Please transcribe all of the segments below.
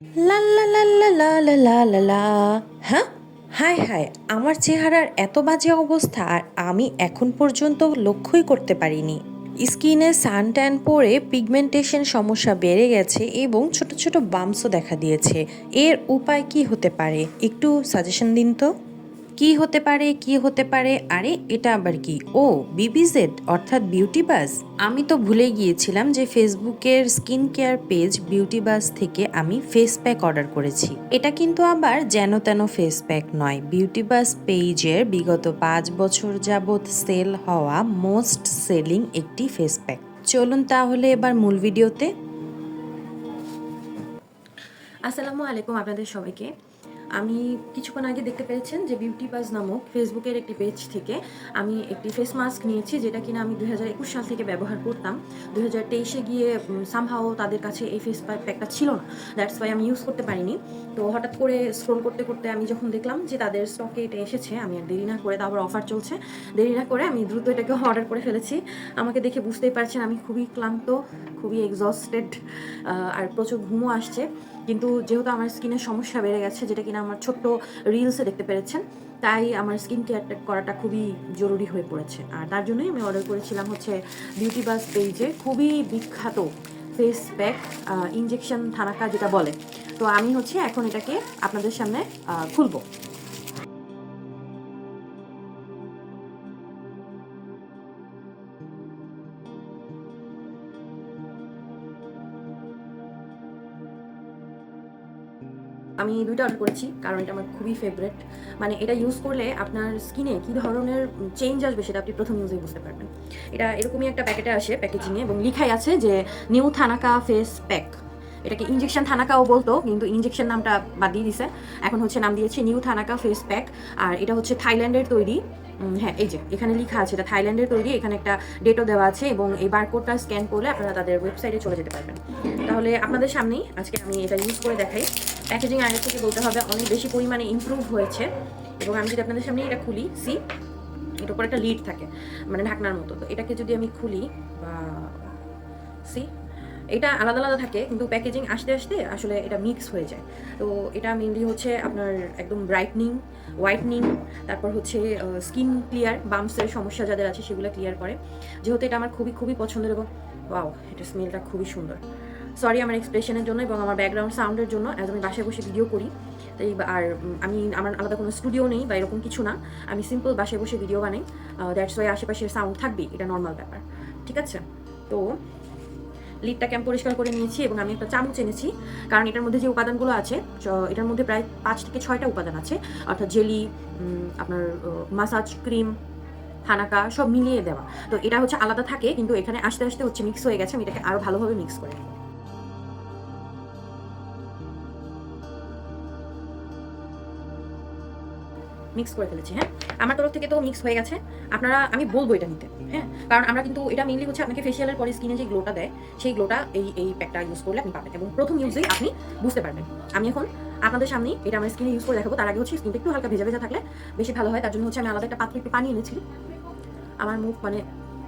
লা লা লা লা লা লা লা লা লা। হ্যাঁ, হায় হায়, আমার চেহারার এত বাজে অবস্থা আর আমি এখন পর্যন্ত লক্ষ্যই করতে পারিনি। স্কিনে সান ট্যান পড়ে পিগমেন্টেশন সমস্যা বেড়ে গেছে এবং ছোট ছোট বাম্পসও দেখা দিয়েছে। এর উপায় কি হতে পারে, একটু সাজেশন দিন তো। কি হতে পারে, কি হতে পারে? আরে এটা আবার কি? ও, বিবিজেড অর্থাৎ বিউটি বাজ। আমি তো ভুলে গিয়েছিলাম যে ফেসবুকের স্কিন কেয়ার পেজ বিউটি বাজ থেকে আমি ফেস প্যাক অর্ডার করেছি। এটা কিন্তু আবার যেন তেন ফেস প্যাক নয়, বিউটি বাজ পেজের বিগত 5 বছর যাবৎ সেল হওয়া মোস্ট সেলিং একটি ফেস প্যাক। চলুন তাহলে এবার মূল ভিডিওতে। আসসালামু আলাইকুম আপনাদের সবাইকে। আমি কিছুক্ষণ আগে দেখতে পেয়েছেন যে বিউটি বাজ নামক ফেসবুকের একটি পেজ থেকে আমি একটি ফেস মাস্ক নিয়েছি, যেটা কিনা আমি 2021 সাল থেকে ব্যবহার করতাম। 2023-এ গিয়ে সামহাও তাদের কাছে এই ফেস প্যাকটা ছিল না, দ্যাটস ওয়াই আমি ইউজ করতে পারিনি। তো হঠাৎ করে স্ক্রোল করতে করতে আমি যখন দেখলাম যে তাদের স্টকে এটা এসেছে, আমি আর দেরি না করে, তারপর অফার চলছে, দেরি না করে আমি দ্রুত এটাকে অর্ডার করে ফেলেছি। আমাকে দেখে বুঝতেই পারছেন আমি খুবই ক্লান্ত, খুবই এক্সস্টেড, আর প্রচুর ঘুমও আসছে। কিন্তু যেহেতু আমার স্কিনের সমস্যা বেড়ে গেছে, যেটা কিনা আমার ছোট্ট রিলসে দেখতে পেরেছেন, তাই আমার স্কিন কেয়ার করাটা খুবই জরুরি হয়ে পড়েছে। আর তার জন্যই আমি অর্ডার করেছিলাম হচ্ছে বিউটি বাজ পেজে খুবই বিখ্যাত ফেস প্যাক, ইনজেকশন থানাকা যেটা বলে। তো আমি হচ্ছে এখন এটাকে আপনাদের সামনে খুলবো। আমি দুইটা অর্ডার করেছি কারণ এটা আমার খুবই ফেভারেট। মানে এটা ইউজ করলে আপনার স্কিনে কী ধরনের চেঞ্জ আসবে সেটা আপনি প্রথম ইউজেই বুঝতে পারবেন। এটা এরকমই একটা প্যাকেটে আসে, প্যাকেজিংয়ে, এবং লিখাই আছে যে নিউ থানাকা ফেস প্যাক। এটাকে ইনজেকশন থানাকাও বলতো, কিন্তু ইনজেকশন নামটা বাদ দিয়ে দিছে, এখন হচ্ছে নাম দিয়েছে নিউ থানাকা ফেস প্যাক। আর এটা হচ্ছে থাইল্যান্ডের তৈরি। হ্যাঁ, এই যে এখানে লেখা আছে এটা থাইল্যান্ডের তৈরি, এখানে একটা ডেটও দেওয়া আছে, এবং এই বারকোডটা স্ক্যান করলে আপনারা তাদের ওয়েবসাইটে চলে যেতে পারবেন। তাহলে আপনাদের সামনেই আজকে আমি এটা ইউজ করে দেখাই। প্যাকেজিং আগের থেকে বলতে হবে অনেক বেশি পরিমাণে ইমপ্রুভ হয়েছে। এবং আমি যদি আপনাদের সামনে এটা খুলি, সি, এটার উপর একটা লিড থাকে মানে ঢাকনার মতো, তো এটাকে যদি আমি খুলি, বা সি, এটা আলাদা আলাদা থাকে কিন্তু প্যাকেজিং আসতে আসতে আসলে এটা মিক্স হয়ে যায়। তো এটা মেনলি হচ্ছে আপনার একদম ব্রাইটনিং, হোয়াইটনিং, তারপর হচ্ছে স্কিন ক্লিয়ার, বাম্পসের সমস্যা যাদের আছে সেগুলো ক্লিয়ার করে। যেহেতু এটা আমার খুবই খুবই পছন্দের, এবং ওয়াও, এটা স্মেলটা খুবই সুন্দর। সরি আমার এক্সপ্রেশনের জন্য এবং আমার ব্যাকগ্রাউন্ড সাউন্ডের জন্য, অ্যাজ আমি বাসায় বসে ভিডিও করি তাই। আর আমার আলাদা কোনো স্টুডিও নেই বা এরকম কিছু না, আমি সিম্পল বাসায় বসে ভিডিও বানাই, দ্যাটস ওয়াই আশেপাশের সাউন্ড থাকবেই, এটা নর্মাল ব্যাপার, ঠিক আছে। তো লিডটাকে আমি পরিষ্কার করে নিয়েছি এবং আমি একটা চামচ এনেছি, কারণ এটার মধ্যে যে উপাদানগুলো আছে, এটার মধ্যে প্রায় 5 থেকে 6টা উপাদান আছে, অর্থাৎ জেলি, আপনার মাসাজ ক্রিম, থানাকা সব মিলিয়ে দেওয়া। তো এটা হচ্ছে আলাদা থাকে, কিন্তু এখানে আস্তে আস্তে হচ্ছে মিক্স হয়ে গেছে, আমি এটাকে আরও ভালোভাবে মিক্স করে নেব। মিক্স করে ফেলেছি, হ্যাঁ, আমার তরফ থেকে তো মিক্স হয়ে গেছে। আপনারা, আমি বলবো এটা নিতে, হ্যাঁ, কারণ আমরা কিন্তু এটা মেইনলি হচ্ছে আপনাকে ফেসিয়ালের পরে স্কিনে যে গ্লোটা দেয়, সেই গ্লোটা এই প্যাকটা ইউজ করলে আপনি পাবেন, এবং প্রথম ইউজেই আপনি বুঝতে পারবেন। আমি এখন আপনাদের সামনে এটা আমার স্কিনে ইউজ করে দেখাবো। তার আগে হচ্ছে স্কিনটা একটু হালকা ভেজা ভেজা থাকলে বেশি ভালো হয়, তার জন্য হচ্ছে আমি আলাদা একটা পাত্রে একটু পানি এনেছি। আমার মুখ মানে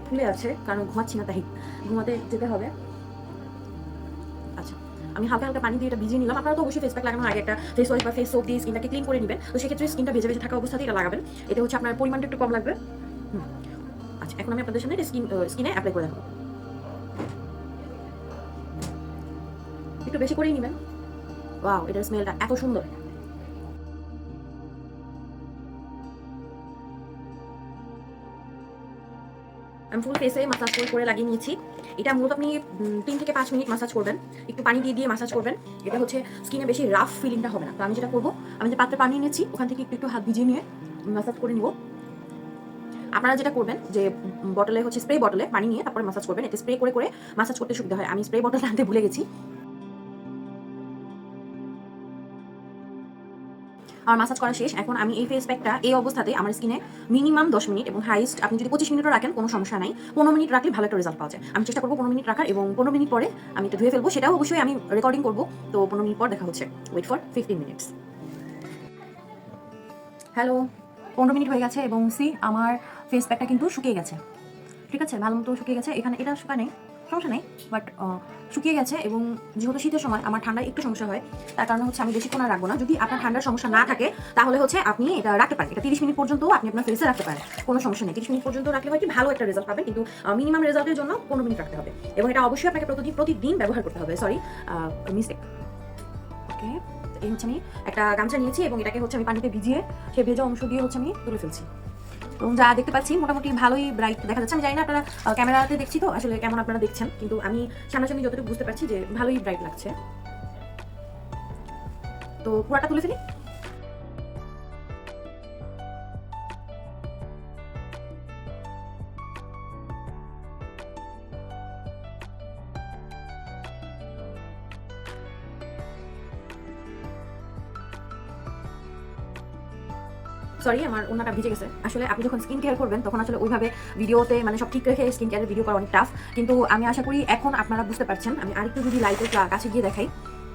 ফুলে আছে কারণ ঘুমাচ্ছি না, তাই ঘুমাতে যেতে হবে। আচ্ছা, আমি হালকা হালকা পানি দিয়ে এটা ভিজিয়ে নিলাম। আপনারা তো অবশ্যই ফেস প্যাক লাগানোর আগে একটা ফেস ওয়াশ বা ফেস সোপ দিয়ে স্কিনটাকে ক্লিন করে নেবেন। তো সেক্ষেত্রে স্কিনটা ভেজে ভেজে থাকা অবস্থাতেই এটা লাগাবেন, এটা হচ্ছে আপনার পরিমাণটা একটু কম লাগবে। আচ্ছা, এখন আমি আপনাদের সামনে এটা স্কিনে অ্যাপ্লাই করে দেখাবো। একটু বেশি করেই নেবেন। ওয়াও, এটার স্মেলটা এত সুন্দর। আমি ফুল ফেসে মাসাজ করে লাগিয়ে নিয়েছি। এটা মূলত আপনি 3 থেকে 5 মিনিট মাসাজ করবেন, একটু পানি দিয়ে দিয়ে মাসাজ করবেন। এটা হচ্ছে স্কিনে বেশি রাফ ফিলিংটা হবে না। তো আমি যেটা করবো, আমি যে পাত্রে পানি নিয়েছি ওখান থেকে একটু একটু হাত ভিজিয়ে নিয়ে মাসাজ করে নিব। আপনারা যেটা করবেন যে বটলে হচ্ছে স্প্রে বটলে পানি নিয়ে তারপরে মাসাজ করবেন, এতে স্প্রে করে করে মাসাজ করতে সুবিধা হয়। আমি স্প্রে বটল আনতে ভুলে গেছি। আমার মাসাজ করা শেষ। এখন আমি এই ফেস প্যাকটা এই অবস্থাতে আমার স্কিনে মিনিমাম 10 মিনিট, এবং হাইস্ট আপনি যদি 25 মিনিটও রাখেন কোনো সমস্যা নাই, 15 মিনিট রাখলে ভালো একটা রেজাল্ট পাওয়া যায়। আমি চেষ্টা করবো 15 মিনিট রাখার, এবং 15 মিনিট পরে আমি এটা ধুয়ে ফেলবো, সেটাও অবশ্যই আমি রেকর্ডিং করবো। তো 15 মিনিট পর দেখা হচ্ছে। Wait for 15 minutes. Hello, 15 minute হয়ে গেছে, এবং আমার ফেস প্যাকটা কিন্তু শুকিয়ে গেছে, ঠিক আছে, ভালো মতো শুকিয়ে গেছে। এখানে এটা শুকায় নেই, সমস্যা নেই, বাট শুকিয়ে গেছে এবং যেহেতু শীতের সময় আমার ঠান্ডায় একটু সমস্যা হয়, তার কারণে হচ্ছে আমি বেশিক্ষণ আর রাখবো না। যদি আপনার ঠান্ডার সমস্যা না থাকে তাহলে হচ্ছে আপনি এটা রাখতে পারেন, এটা 30 মিনিট পর্যন্ত আপনি আপনার ফেসে রাখতে পারেন, কোনো সমস্যা নেই। 30 মিনিট পর্যন্ত রাখলে হয় কি ভালো একটা রেজাল্ট পাবেন, কিন্তু মিনিমাম রেজাল্টের জন্য 15 মিনিট রাখতে হবে এবং এটা অবশ্যই আপনাকে প্রতিদিন ব্যবহার করতে হবে। Sorry, mistake. ওকে, এই হচ্ছে আমি একটা গামছা নিয়েছি এবং এটাকে হচ্ছে আমি পানিতে ভিজিয়ে সেই ভেজা অংশ দিয়ে হচ্ছে আমি তুলে ফেলছি। এবং যা দেখতে পাচ্ছি মোটামুটি ভালোই ব্রাইট দেখা যাচ্ছে। আমি জানি না আপনারা ক্যামেরাতে দেখছি তো আসলে কেমন আপনারা দেখছেন, কিন্তু আমি সামনাসামনি যতটুকু বুঝতে পারছি যে ভালোই ব্রাইট লাগছে। তো পুরাটা তুলে ফেলি। সরি, আমার ওনাটা ভিজে গেছে। আসলে আপনি যখন স্কিন কেয়ার করবেন তখন আসলে ওইভাবে ভিডিওতে মানে সব ঠিক রেখে স্কিন কেয়ারের ভিডিও করা অনেক টাফ, কিন্তু আমি আশা করি এখন আপনারা বুঝতে পারছেন। আমি আরেকটু যদি লাইটের কাছে গিয়ে দেখাই,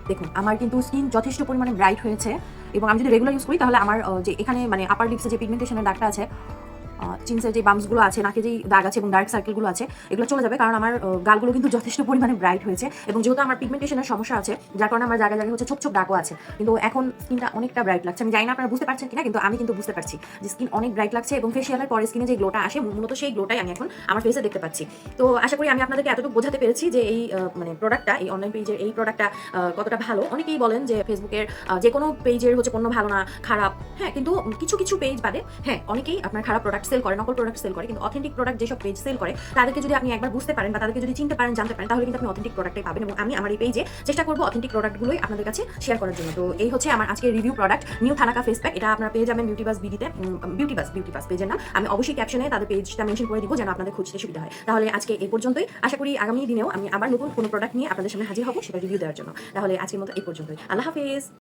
দেখুন আমার কিন্তু স্কিন যথেষ্ট পরিমাণে ব্রাইট হয়েছে এবং আমি যদি রেগুলার ইউজ করি তাহলে আমার যে এখানে মানে আপার লিপসে যে পিগমেন্টেশনের দাগটা আছে, চিনসের যে বাম্পসগুলো আছে, নাকে যেই দাগ আছে এবং ডার্ক সার্কেলগুলো আছে, এগুলো চলে যাবে, কারণ আমার গালগুলো কিন্তু যথেষ্ট পরিমাণে ব্রাইট হয়েছে এবং যেহেতু আমার পিগমেন্টেশনের সমস্যা আছে যার কারণে আমার জায়গায় হচ্ছে ছোপ ছোপ দাগও আছে, কিন্তু এখন স্কিনটা অনেকটা ব্রাইট লাগছে। আমি জানি না আপনারা বুঝতে পারছেন কিনা, কিন্তু আমি কিন্তু বুঝতে পারছি যে স্কিন অনেক ব্রাইট লাগছে এবং ফেশিয়ালের পরে স্কিনে যে গ্লোটা আসে মূলত সেই গ্লোটাই আমি এখন আমার ফেসে দেখতে পাচ্ছি। তো আশা করি আমি আপনাদেরকে এতটুকু বোঝাতে পেরেছি যে এই মানে প্রোডাক্টটা, এই অনলাইন পেজের এই প্রোডাক্টটা কতটা ভালো। অনেকেই বলেন যে ফেসবুকের যে কোনো পেজের হচ্ছে পণ্য ভালো না, খারাপ। হ্যাঁ, কিন্তু কিছু কিছু পেজ বাদে হ্যাঁ অনেকেই আপনার খারাপ প্রোডাক্ট সেল করে, নকল প্রোডাক্ট সেল করে, কিন্তু অথেন্টিক প্রোডাক্ট যেসব পেজ সেল করে তাদেরকে যদি আপনি একবার বুঝতে পারেন বা তাদেরকে যদি চিনতে পারেন, জানতে পারেন, তাহলে কিন্তু আপনি অথেন্টিক প্রোডাক্টটাই পাবেন। এবং আমি আমার এই পেজে চেষ্টা করবো অথেন্টিক প্রোডাক্টগুলোই আপনাদের কাছে শেয়ার করার জন্য। তো এই হচ্ছে আমার আজকের review product, new thanaka face pack. এটা আপনারা পেয়ে যাবেন বিউটিবাস বিডিতে, বিউটিবাস পেজের নাম। আমি অবশ্যই ক্যাপশনে তাদের পেজটা মেনশন করে দিব যেন আপনাদের খুঁজতে সুবিধা হয়। তাহলে আজকে এই পর্যন্তই। আশা করি আগামী দিনেও আমি আবার নতুন কোনো প্রোডাক্ট নিয়ে আপনাদের সামনে হাজির হবো সেটা রিভিউ দেওয়ার জন্য। তাহলে আজকের মতো এই পর্যন্তই। আল্লাহ হাফেজ।